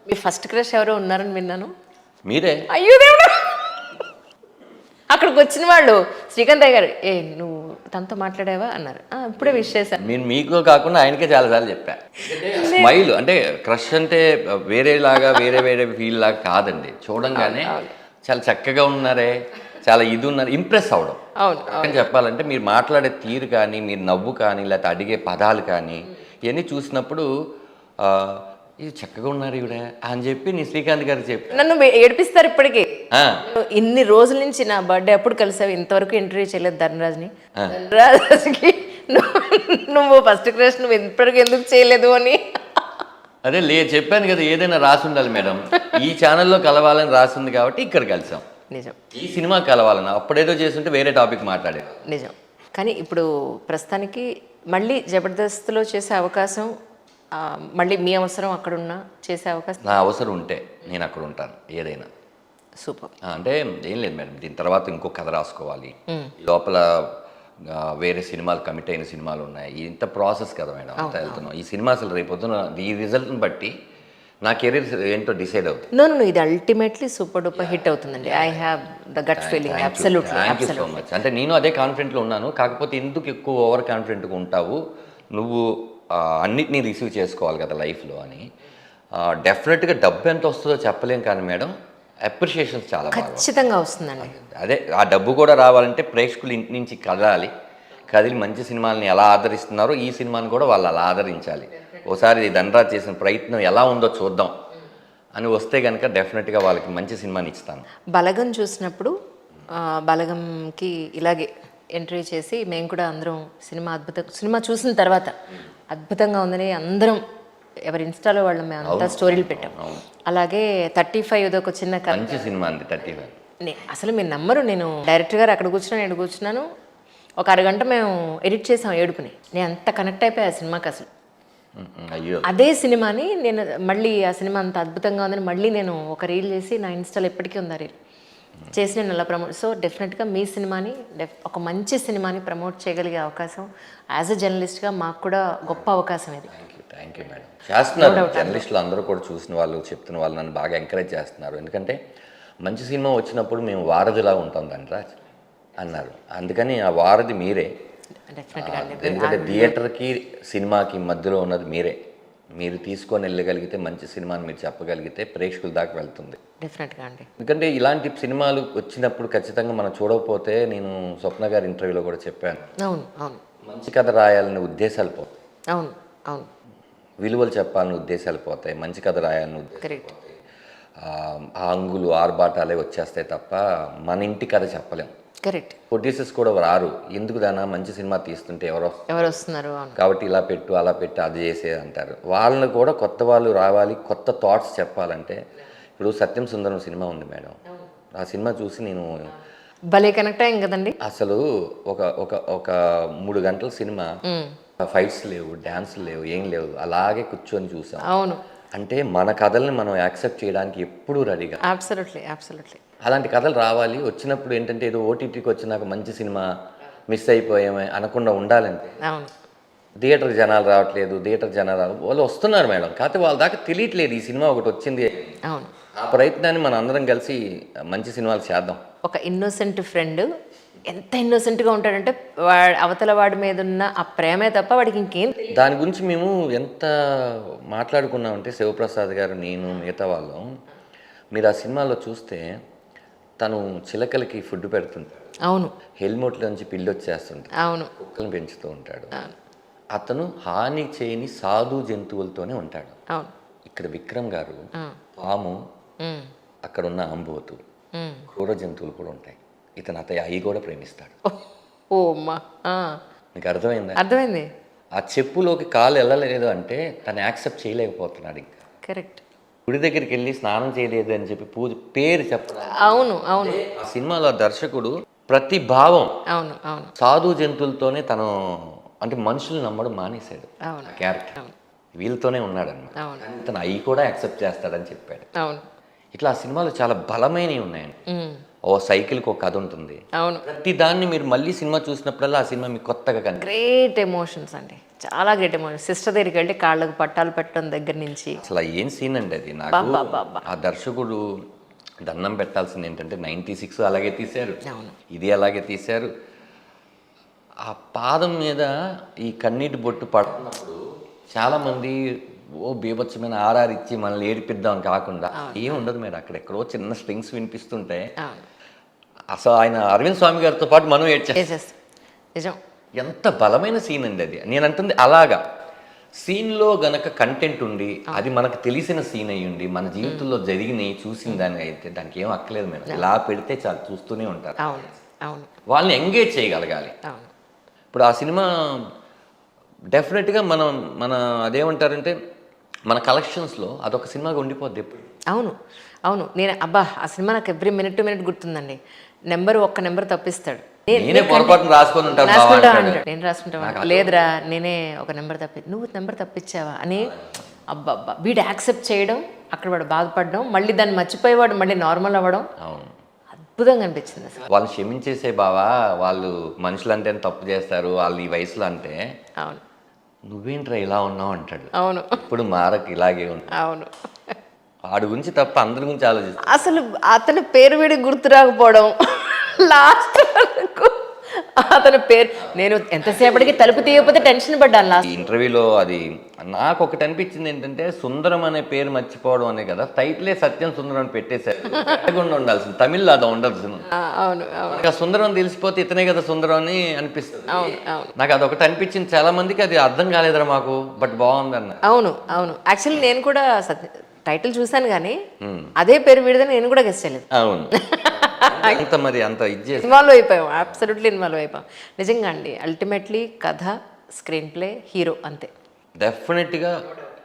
మీ first crush ఎవరో ఉన్నారని విన్నాను. మీరే. అయ్యో దేవుడా, అక్కడికి వచ్చిన వాళ్ళు శ్రీకాంత్ గారు నువ్వు తనతో మాట్లాడావా అన్నారు. ఇప్పుడే విష్ చేశాను. నేను మీకు కాకుండా ఆయనకే చాలాసార్లు చెప్పా. స్మైల్ అంటే క్రష్ అంటే వేరేలాగా వేరే వేరే ఫీల్ లాగా కాదండి. చూడంగానే చాలా చక్కగా ఉన్నారే, చాలా ఇది ఉన్నారు, ఇంప్రెస్ అవ్వడం. అవును అని చెప్పాలంటే మీరు మాట్లాడే తీరు కానీ, మీరు నవ్వు కానీ, లేకపోతే అడిగే పదాలు కానీ ఇవన్నీ చూసినప్పుడు ఇది చక్కగా ఉన్నారు ఇవిడ అని చెప్పి నేను శ్రీకాంత్ గారికి చెప్పి నన్ను ఏడిపిస్తారు ఇప్పటికీ. ఇన్ని రోజుల నుంచి నా బర్త్డే అప్పుడు కలిసావు, ఇంతవరకు ఇంటర్వ్యూ చేయలేదు ధనరాజ్ని. ధనరాజ్కి నువ్వు ఫస్ట్ క్రష్ నువ్వు ఇప్పటికి ఎందుకు చేయలేదు అని. అదే చెప్పాను కదా, ఏదైనా రాసి ఉండాలి మేడం. ఈ ఛానల్లో కలవాలని రాసింది కాబట్టి ఇక్కడ కలిసాం. నిజం. ఈ సినిమా కలవాలన్నా అప్పుడేదో చేస్తుంటే వేరే టాపిక్ మాట్లాడేది. నిజం. కానీ ఇప్పుడు ప్రస్తుతానికి మళ్ళీ జబర్దస్త్లో చేసే అవకాశం, మళ్ళీ మీ అవసరం అక్కడున్నా చేసే అవకాశం. నా అవసరం ఉంటే నేను అక్కడ ఉంటాను ఏదైనా. సూపర్. అంటే ఏం లేదు మేడం, దీని తర్వాత ఇంకో కథ రాసుకోవాలి, లోపల వేరే సినిమాలు కమిట్ అయిన సినిమాలు ఉన్నాయి, ఇంత ప్రాసెస్ కదా మేడం. అంతా వెళ్తున్నాం. ఈ సినిమా అసలు రేపొద్దున ఈ రిజల్ట్ని బట్టి నా కెరీర్ ఏంటో డిసైడ్ అవుతుంది. నో ఇది అల్టిమేట్లీ సూపర్ డూపర్ హిట్ అవుతుందండి. I have the gut feeling. Absolutely. Thank you so much. అంటే నేను అదే కాన్ఫిడెంట్లో ఉన్నాను. కాకపోతే ఎందుకు ఎక్కువ ఓవర్ కాన్ఫిడెంట్గా ఉంటావు నువ్వు, అన్నిటినీ రిసీవ్ చేసుకోవాలి కదా లైఫ్లో అని. డెఫినెట్గా డబ్బు ఎంత వస్తుందో చెప్పలేం కానీ మేడం, అప్రిషియేషన్స్ చాలా ఖచ్చితంగా వస్తుందండి. అదే ఆ డబ్బు కూడా రావాలంటే ప్రేక్షకులు ఇంటి నుంచి కదలాలి, కదిలి మంచి సినిమాలని ఎలా ఆదరిస్తున్నారో ఈ సినిమాని కూడా వాళ్ళు అలా ఆదరించాలి. ఒకసారి ధనరాజ్ చేసిన ప్రయత్నం ఎలా ఉందో చూద్దాం అని వస్తే కనుక డెఫినెట్గా వాళ్ళకి మంచి సినిమాని ఇస్తాను. బలగం చూసినప్పుడు బలగంకి ఇలాగే ఎంట్రీ చేసి మేము కూడా అందరం సినిమా చూసిన తర్వాత అద్భుతంగా ఉందని అందరం ఎవరి ఇన్స్టాలో వాళ్ళు మేము అంతా స్టోరీలు పెట్టాం. అలాగే 35 ఏదో ఒక చిన్న మంచి సినిమా అండి 35. అసలు మీరు నమ్మరు, నేను డైరెక్టర్ గారు అక్కడ కూర్చున్నాను ఒక అరగంట మేము ఎడిట్ చేసాం ఏడుపుని. నేను అంత కనెక్ట్ అయిపోయా ఆ సినిమాకి. అసలు అయ్యో, అదే సినిమాని నేను మళ్ళీ ఆ సినిమా అంత అద్భుతంగా ఉందని మళ్ళీ నేను ఒక రీల్ చేసి నా ఇన్స్టాలో ఎప్పటికీ ఉంది ఆ రీల్ చేసి నేను అలా ప్రమోట్. సో డెఫినెట్గా మీ సినిమాని ఒక మంచి సినిమాని ప్రమోట్ చేయగలిగే అవకాశం యాజ్ ఎ జర్నలిస్ట్గా మాకు కూడా గొప్ప అవకాశం ఇది. Thank you madam. చేస్తున్నారు జర్నలిస్టులు అందరూ కూడా, చూసిన వాళ్ళు చెప్తున్న వాళ్ళు నన్ను బాగా ఎంకరేజ్ చేస్తున్నారు. ఎందుకంటే మంచి సినిమా వచ్చినప్పుడు మేము వారధిలా ఉంటాం ధనరాజ్ అన్నారు. అందుకని ఆ వారధి మీరే. ఎందుకంటే థియేటర్కి సినిమాకి మధ్యలో ఉన్నది మీరే. మీరు తీసుకొని వెళ్ళగలిగితే మంచి సినిమాని మీరు చెప్పగలిగితే ప్రేక్షకుల దాకా వెళ్తుంది డెఫినెట్గా అండి. ఎందుకంటే ఇలాంటి సినిమాలు వచ్చినప్పుడు ఖచ్చితంగా మనం చూడకపోతే, నేను స్వప్న గారి ఇంటర్వ్యూలో కూడా చెప్పాను, అవును అవును, మంచి కథ రాయాలనే ఉద్దేశాలు పోతాయి, అవును అవును, విలువలు చెప్పాలని ఉద్దేశాలు పోతాయి, మంచి కథ రాయాలని కరెక్ట్, ఆ అంగులు ఆర్బాటాలే వచ్చేస్తాయి తప్ప మన ఇంటి కథ చెప్పలేం. కరెక్ట్. ప్రొడ్యూసర్స్ కూడా రారు, ఎందుకు దానా మంచి సినిమా తీస్తుంటే ఎవరు వస్తున్నారు కాబట్టి ఇలా పెట్టు అలా పెట్టు అది చేసేది అంటారు. వాళ్ళని కూడా కొత్త వాళ్ళు రావాలి, కొత్త థాట్స్ చెప్పాలంటే. ఇప్పుడు సత్యం సుందరం సినిమా ఉంది మేడం, ఆ సినిమా చూసి నేను భలే కనెక్ట్ అయ్యాం కదండి. అసలు ఒక ఒక ఒక 3 గంటల సినిమా, ఫైట్స్ లేవు, డ్యాన్స్లు లేవు, ఏం లేవు, అలాగే కూర్చొని చూసాం. అవును. అంటే మన కథల్ని మనం యాక్సెప్ట్ చేయడానికి ఎప్పుడూ రెడీగా. అబ్సల్యూట్లీ. అలాంటి కథలు రావాలి. వచ్చినప్పుడు ఏంటంటే ఏదో ఓటీటీకి వచ్చినాక మంచి సినిమా మిస్ అయిపోయామే అనకుండా ఉండాలంటే. అవును. థియేటర్ జనాలు రావట్లేదు, వాళ్ళు వస్తున్నారు మేడం, కాకపోతే వాళ్ళ దాకా తెలియట్లేదు ఈ సినిమా ఒకటి వచ్చింది. అవును. ఆ ప్రయత్నాన్ని మనం అందరం కలిసి మంచి సినిమాలు చేద్దాం. ఒక ఇన్నోసెంట్ ఫ్రెండ్ ఎంత ఇన్నోసెంట్గా ఉంటాడంటే అవతల వాడి మీద ఉన్న ఆ ప్రేమే తప్ప వాడికి ఇంకేం. దాని గురించి మేము ఎంత మాట్లాడుకున్నామంటే శివప్రసాద్ గారు, నేను, మిగతా వాళ్ళం, మీరు ఆ సినిమాలో చూస్తే తను చిలకలకి ఫుడ్ పెడుతుంటాడు. అవును. హెల్మెట్లోంచి పిల్లి వచ్చేస్తుంటాడు. అవును. కుక్కలను పెంచుతూ ఉంటాడు. అతను హాని చేయని సాధు జంతువులతోనే ఉంటాడు. అవును. ఇక్కడ విక్రమ్ గారు పాము, అక్కడ ఉన్న అంబోతు, క్రూర జంతువులు కూడా ఉంటాయి. ఇతను అవి కూడా ప్రేమిస్తాడు. ఓ అమ్మా, మీకు అర్థమైందా? అర్థమైంది. ఆ చెప్పులోకి కాలు వెళ్ళలేదు అంటే తను యాక్సెప్ట్ చేయలేకపోతున్నాడు. ఇంకా కరెక్ట్. గుడి దగ్గరికి వెళ్ళి స్నానం చేయలేదు అని చెప్పి పూజ పేరు చెప్పాలి. అవును అవును. ఆ సినిమాలో దర్శకుడు ప్రతి భావం, అవును అవును, సాధు జంతువులతోనే తను, అంటే మనుషులు నమ్మడం మానేశాడు. అవును. క్యారెక్టర్ వీళ్ళతోనే ఉన్నాడు అన్నమాట. తను అవి కూడా యాక్సెప్ట్ చేస్తాడని చెప్పాడు. అవును. ఇట్లా ఆ సినిమాలో చాలా బలమైనవి ఉన్నాయండి. ఓ సైకిల్కి ఒక కథ ఉంటుంది. అవును, ప్రతి దాన్ని మీరు మళ్ళీ సినిమా చూసినప్పుడల్లా ఆ సినిమా మీకు కొత్తగా కనిపిస్తుంది. గ్రేట్ ఎమోషన్స్ అండి, చాలా గ్రేట్ ఎమోషన్స్. సిస్టర్ దగ్గరికి వెళ్ళి కాళ్ళకు పట్టాలు పెట్టడం దగ్గర నుంచి అసలు ఏం సీన్ అండి అది. నాకు బాబా ఆ దర్శకుడు దండం పెట్టాల్సింది ఏంటంటే 96 అలాగే తీశారు, అవును, ఇది అలాగే తీశారు. ఆ పాదం మీద ఈ కన్నీటి బొట్టు పడుతున్నప్పుడు చాలామంది ఓ బీభత్సమైన ఆర్ఆర్ ఇచ్చి మనల్ని ఏడిపిద్దాం కాకుండా ఏం ఉండదు మేడం. అక్కడ ఎక్కడో చిన్న స్ట్రింగ్స్ వినిపిస్తుంటే అసలు ఆయన అరవింద్ స్వామి గారితో పాటు మనం చేసేస్తాం. నిజం, ఎంత బలమైన సీన్ అండి అది. నేను అంటుంది అలాగా సీన్లో గనక కంటెంట్ ఉండి అది మనకు తెలిసిన సీన్ అయ్యి ఉండి మన జీవితంలో జరిగినవి చూసిన దాన్ని అయితే దానికి ఏం అక్కలేదు మేడం. ఇలా పెడితే చాలు చూస్తూనే ఉంటారు. అవును అవును వాళ్ళని ఎంగేజ్ చేయగలగాలి. అవును. ఇప్పుడు ఆ సినిమా డెఫినెట్గా మన అదేమంటారంటే మన కలెక్షన్స్లో అదొక సినిమాగా ఉండిపోద్ది ఎప్పుడు. అవును అవును. నేను ఆ సినిమా నాకు ఎవ్రీ మినిట్ టు మినిట్ గుర్తుందండి. ఒక్క నెంబర్ తప్పిస్తాడు, నేనే పొరపాటున రాసుకొని ఉంటాను. నేను రాసుకుంటాను, లేదురా నేనే ఒక నెంబర్ నువ్వు నెంబర్ తప్పించావా అని. అబ్బా వీడు యాక్సెప్ట్ చేయడం, అక్కడ వాడు బాధపడడం, మళ్ళీ దాన్ని మర్చిపోయేవాడు మళ్ళీ నార్మల్ అవ్వడం, అవును, అద్భుతంగా అనిపించింది అసలు. వాళ్ళని క్షమించేసే బావా, వాళ్ళు మనుషులు అంటే తప్పు చేస్తారు, వాళ్ళు ఈ వయసులో అంటే అవును నువ్వేంట్రా ఇలా ఉన్నావు అంటాడు. అవును ఇప్పుడు మారకు ఇలాగే ఉంది. అవును. వాడి గురించి తప్ప అందరి గురించి ఆలోచిస్తాను. అసలు అతని పేరు వీడి గుర్తు రాకపోవడం లాస్ట్ వరకు అతని పేరు, నేను ఎంతసేపటికి తలుపు తీయకపోతే టెన్షన్ పడ్డాను లాస్ట్. ఈ ఇంటర్వ్యూలో అది నాకు ఒకటి అనిపించింది ఏంటంటే సుందరం అనే పేరు మర్చిపోవడం అనే కదా, టైటిలే సత్యం సుందరం అని పెట్టేశారు. పెట్టకుండా ఉండాల్సింది, తమిళ్లో అది ఉండాల్సింది. అవును అవును. నాకు ఆ సుందరం తెలిసిపోతే ఇతనే కదా సుందరం అని అనిపిస్తుంది. అవును అవును. నాకు అదొకటి అనిపించింది. చాలా మందికి అది అర్థం కాలేదురా మాకు, బట్ బాగుంది అన్న. అవును అవును. యాక్చువల్లీ నేను కూడా టైటిల్ చూశాను కానీ అదే పేరు వీడిదని నేను కూడా గెస్ చేయలేదు. అవును, అంత మరి అంత ఇచ్చేసి ఇన్వాల్వ్ అయిపోయాం, అబ్సల్యూట్లీ ఇన్వాల్వ్ అయిపోయాం. నిజంగా అండి, అల్టిమేట్లీ కథ, స్క్రీన్ ప్లే, హీరో అంతే. డెఫినెట్గా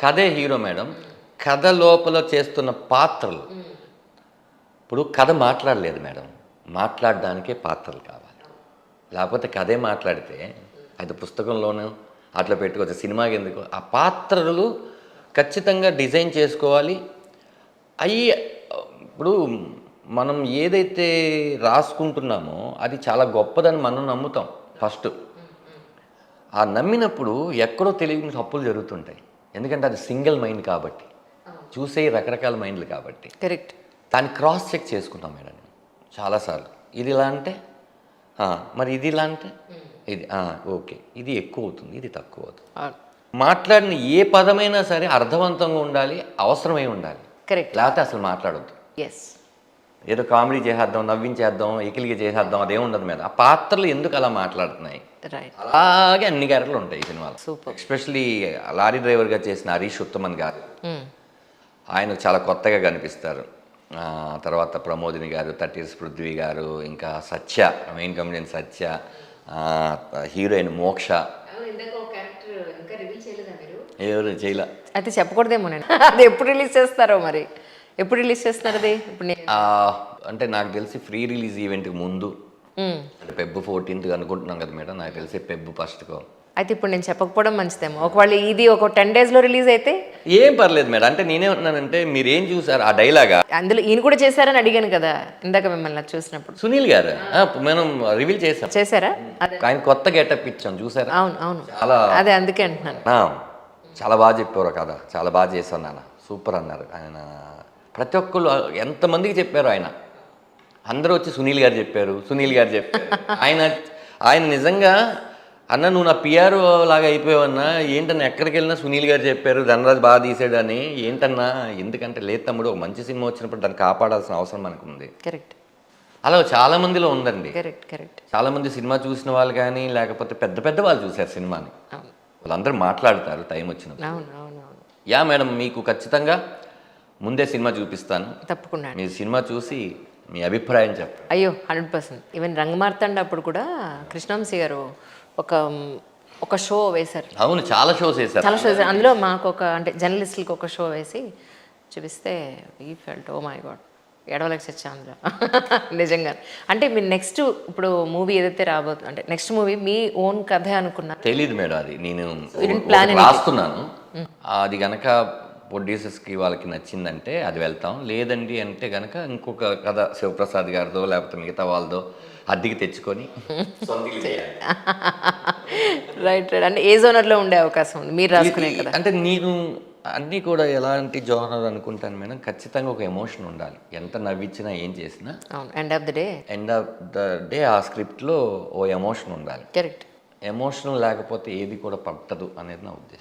కథే హీరో మేడం. కథ లోపల చేస్తున్న పాత్రలు, ఇప్పుడు కథ మాట్లాడలేదు మేడం, మాట్లాడడానికే పాత్రలు కావాలి. లేకపోతే కథే మాట్లాడితే అది పుస్తకంలోనూ అట్లా పెట్టుకోవచ్చు, సినిమాకి ఎందుకు. ఆ పాత్రలు ఖచ్చితంగా డిజైన్ చేసుకోవాలి. అవి ఇప్పుడు మనం ఏదైతే రాసుకుంటున్నామో అది చాలా గొప్పదని మనం నమ్ముతాం ఫస్ట్. ఆ నమ్మినప్పుడు ఎక్కడో తెలియని తప్పులు జరుగుతుంటాయి, ఎందుకంటే అది సింగిల్ మైండ్ కాబట్టి, చూసే రకరకాల మైండ్లు కాబట్టి. కరెక్ట్. దాన్ని క్రాస్ చెక్ చేసుకున్నాం మేడం చాలాసార్లు. ఇది ఇలా అంటే మరి ఇది ఇలా అంటే ఇది ఓకే, ఇది ఎక్కువ అవుతుంది, ఇది తక్కువ అవుతుంది. మాట్లాడిన ఏ పదమైనా సరే అర్థవంతంగా ఉండాలి, అవసరమై ఉండాలి. కరెక్ట్. లేకపోతే అసలు మాట్లాడొద్దు. ఎస్. ఏదో కామెడీ చేసేద్దాం, నవ్వించేద్దాం, ఎకిలిగా చేసేద్దాం, అదేముండదు మీద. ఆ పాత్రలు ఎందుకు అలా మాట్లాడుతున్నాయి, అలాగే అన్ని క్యారెక్టర్లు ఉంటాయి ఈ సినిమాలో. సూపర్. ఎస్పెషలీ లారీ డ్రైవర్గా చేసిన హరీష్ ఉత్తమన్ గారు, ఆయన చాలా కొత్తగా కనిపిస్తారు. తర్వాత ప్రమోదిని గారు, 30 Years పృథ్వీ గారు, ఇంకా సత్య, మెయిన్ కమెడియన్ సత్య, హీరోయిన్ మోక్ష. ఎవరు చేయలే, అయితే చెప్పకూడదేమో నేను. అది ఎప్పుడు రిలీజ్ చేస్తారో మరి, ఎప్పుడు రిలీజ్ చేస్తున్నారు అది? ఇప్పుడు అంటే నాకు తెలిసి ఫ్రీ రిలీజ్ ఈవెంట్కి ముందు, అంటే Feb 14th అనుకుంటున్నాం కదా మేడం, నాకు తెలిసి Feb 1st. అయితే ఇప్పుడు నేను చెప్పకపోవడం మంచిదేమో. ఒకవేళ ఇది ఒక 10 daysలో రిలీజ్ అయితే ఏం పర్లేదు మేడం. అంటే నేనేమంటున్నానంటే మీరు ఏం చూసారు ఆ డైలాగా, అందులో ఈయన కూడా చేశారని అడిగాను కదా ఇందాక మిమ్మల్ని చూసినప్పుడు. సునీల్ గారు మనం రివీల్ చేశారా? ఆయన కొత్త గెటప్ ఇచ్చాం చూసారా? అవును అవును. చాలా, అదే అందుకే అంటున్నాను. చాలా బాగా చెప్పారు కదా, చాలా బాగా చేశాను నాన్న, సూపర్ అన్నారు ఆయన. ప్రతి ఒక్కళ్ళు ఎంతమందికి చెప్పారు ఆయన, అందరూ వచ్చి సునీల్ గారు చెప్పారు, సునీల్ గారు చెప్పారు. ఆయన నిజంగా అన్న నువ్వు నా పిఆర్ఓ లాగా అయిపోయావన్నా, ఏంటన్నా ఎక్కడికి వెళ్ళినా సునీల్ గారు చెప్పారు, ధనరాజ్ బాగా తీసాడు అని. ఏంటన్నా, ఎందుకంటే లేదు తమ్ముడు, ఒక మంచి సినిమా వచ్చినప్పుడు దాన్ని కాపాడాల్సిన అవసరం మనకు ఉంది. కరెక్ట్. అలా చాలా మందిలో ఉందండి. Correct correct. చాలా మంది సినిమా చూసిన వాళ్ళు కానీ, లేకపోతే పెద్ద పెద్ద వాళ్ళు చూశారు సినిమాని, వాళ్ళందరూ మాట్లాడతారు టైం వచ్చినప్పుడు. అవును అవును అవును. యా మేడం, మీకు ఖచ్చితంగా ముందే సినిమా చూపిస్తాను, తప్పకుండా. మీ సినిమా చూసి మీ అభిప్రాయం చెప్పండి. అయ్యో 100%. ఈవెన్ రంగమార్తాండ అప్పుడు కూడా కృష్ణవంశీ గారు ఒక షో వేశారు. అవును, చాలా షోస్ వేశారు, చాలా షోస్. అందులో మాకు అంటే జర్నలిస్టులకి ఒక షో వేసి చూపిస్తే we felt oh my god, ఏడవలేక చచ్చా అందులో. నిజంగా. అంటే మీరు నెక్స్ట్ ఇప్పుడు మూవీ ఏదైతే రాబోతుంది, అంటే నెక్స్ట్ మూవీ మీ ఓన్ కథ అనుకున్నా? తెలీదు మేడం, అది నేను ప్లాన్ రాస్తున్నాను. అది గనక ప్రొడ్యూసర్స్కి వాళ్ళకి నచ్చిందంటే అది వెళ్తాం, లేదండి అంటే కనుక ఇంకొక కథ శివప్రసాద్ గారిదో లేకపోతే మిగతా వాళ్ళదో అద్దెకి తెచ్చుకొని సొంతలు చేయాలి. Right right. అంటే ఏ జోనర్లో ఉండే అవకాశం ఉంది మీరు రాసుకునే కదా? అంటే నేను అన్నీ కూడా ఎలాంటి జోనర్ అనుకుంటాను మేడం, ఖచ్చితంగా ఒక ఎమోషన్ ఉండాలి. ఎంత నవ్వించినా ఏం చేసినా అవును, end of the day. End of the day ఆ స్క్రిప్ట్లో ఓ ఎమోషన్ ఉండాలి. కరెక్ట్. ఎమోషన్ లేకపోతే ఏది కూడా పట్టదు అనేది నా ఉద్దేశం.